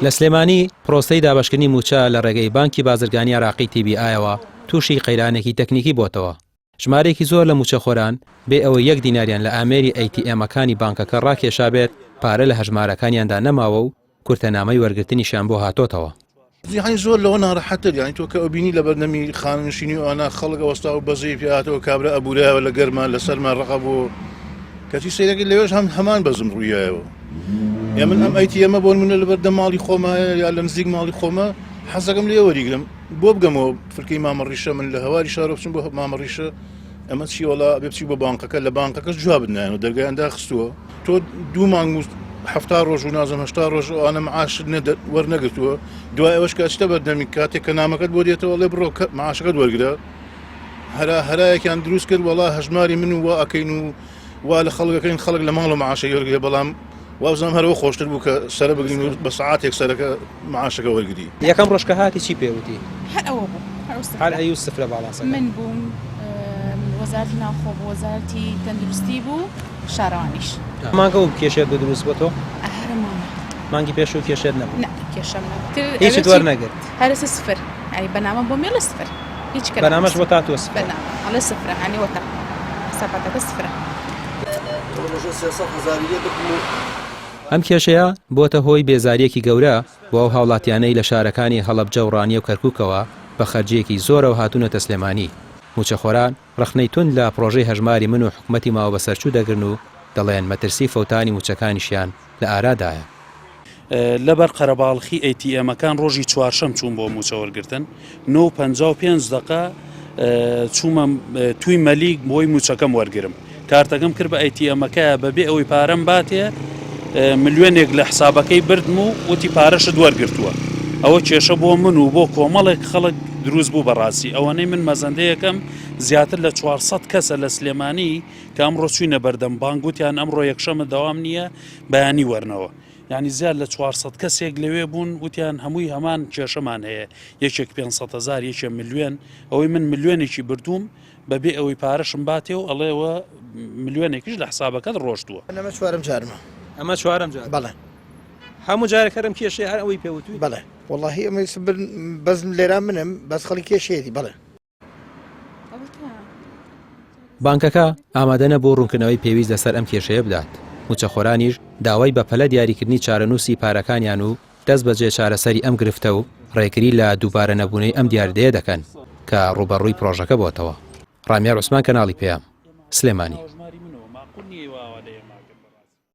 لە سلێمانی پرۆسەی دابەشکردنی موچە لە ڕێگەی بانکی بازرگانی عراقی TBI-ەوە تووشی قەیرانێکی تەکنیکی بۆتەوە. ژمارەیەکی زۆر لە موچەخۆران بێ ئەوەی 1 دیناریان لە ئامێری ATM-ئەکانی بانکەکە ڕاکێشابێت پارە لە هەژمارەکانیاندا نەماوە و کورتەنامەی وەرگرتنیشان بۆ هاتۆتەوە. يعني زۆر لەوە ناڕەحەتر يعني تۆ کە ئەوبینی لە بەردەمی خاننشینی و ئەنا خەڵک ئەوەستا و بەزەی پێهاتەوە کابرا ئەبوورایەوە لە گەرمان لەسەرمان ڕقە بۆ کەچی سەیرەکە لەوێش هەمان بەزم ڕوویایەوە. یا من ئەم ATM بۆ منە لە بەردە ماڵی خۆمایە یا لە نزیک ماڵی خۆمە حەزەکەم لێ وەریگرم بۆ بگەمەوە فرکەی مامەڕیشە من لە هەواری شارۆ بچم بۆ مامەڕیشە ئەمە چی وەڵا بێ بچی بۆ بانکەکە لە بانکەکەش جواب بدنایەوە دەرگایاندا خستووە تۆ 2 مانگ 70 ڕۆژ و نازم 80 ڕۆژ ئەوانە معاش وەرنەگرتووە دوای ئەوەش کاتشتە بەردەمی کاتێک کە نامەکەت بۆ دێتەوە لێ بڕۆ معاشەکەت وەرگرە هەرایەکیان دروست کرد وەڵا هەژماری من و وا ئەکەین و وا لە خەڵکەکەین خەڵک لە ماڵ و معاشە وەرگێ بەڵام وازم هەرەوە خۆشتر بوو کە سەرە بگرین و بە سەعاتێک سەرەکە معاشەکە وەرگری. یەکەم ڕۆژکە هاتی چی پێوتی؟ هەر ئەوە بوو هەر ئەی سفرە باڵاسە من بووم وەزارەتی ناوخۆ بۆ وەزارەتی تەندروستی بوو شارەوانیش. مانگە و کێشێت بە دروست بۆ تۆ؟ مانگی پێش و کێشێت نەبوو؟ کێشەم نەبوو هیچت وەرنەگرت؟ هەرسە سفر ئەی بەنامە بۆ مێڵە سفر هیچ بەنامەش بۆ تاتوە سفر ئەڵێ سفرە هەنی وەتا سەپاتەکە سفرە. ئەم کێشەیە بۆتە هۆی بێزاریەکی گەورە بۆ ئەو هاوڵاتیانەی لە شارەکانی هەڵەبجە و ڕانیە و کەرکووکەوە بە خەرجیەکی زۆرەوە هاتوونەتە سلێمانی. موچەخۆران ڕخنەی تون لە پرۆژەی هەژماری من و حکومەتی ماوە بەسەرچوو دەگرن و دەڵێن مەترسی فەوتانی موچەکانیشیان لە ئارادایە. لەبەر قەرەباڵخی ATM-ئەکان ڕۆژی چوارشەم چوون بۆ موچە وەرگرتن 9:55 چوومە توی مەلیک بۆی موچەکەم وەرگرم کارتەکەم کرد بە ATM-ئەکە بەبێ ئەوەی پارەم باتێ ملیۆنێک لە حسابەکەی بردم و وتی پارەشت وەرگرتووە ئەوە کێشە بۆ من و بۆ کۆمەڵێک خەڵک دروست بوو بەڕاستی ئەوەنەی من مەزەندەیەکەم زیاتر لە 400 کەسە لە سلێمانی کە ئەمڕۆ چوینە بەردەم بانگوتیان ئەمڕۆ یەکشەمە دەوام نییە بەیانی وەرنەوە یعنی زیاد لە 400 کەسێک لەوێ بوون وتیان هەمووی هەمان کێشەمان هەیە یەکێک 500,000 یەکێ ملیۆن ئەوەی من ملیۆنێکی بردووم بەبێ ئەوەی پارەشم باتێ و ئەڵێەوە ملیۆنێکیش لە حسابەکەت ڕۆشتووە. ئەمە چوارم جارمە. ئەمە چوارم جار؟ بەڵێ. هەموو جارەکەرم کێشەی هەر ئەوەی پێوتوی؟ بەڵێ وەڵاهی ئەمە بەزم لێران منم بەس خەڵی کێشەیەتی بەڵێ. بانکەکە ئامادەنە بۆ ڕوونکردنەوەی پێویست لەسەر ئەم کێشەیە بدات. موچەخۆرانیش داوای بە پەلە دیاریکردنی چارەنووسی پارەکانیان و دەست بەجێ چارەسەری ئەم گرفتە و ڕێگری لە دووبارە نەبوونەی ئەم دیاردەیە دەکەن کە ڕوبەڕووی پرۆژەکە بۆتەوە. ڕامیار عوسمان کەناڵی پێیام سلێمانی.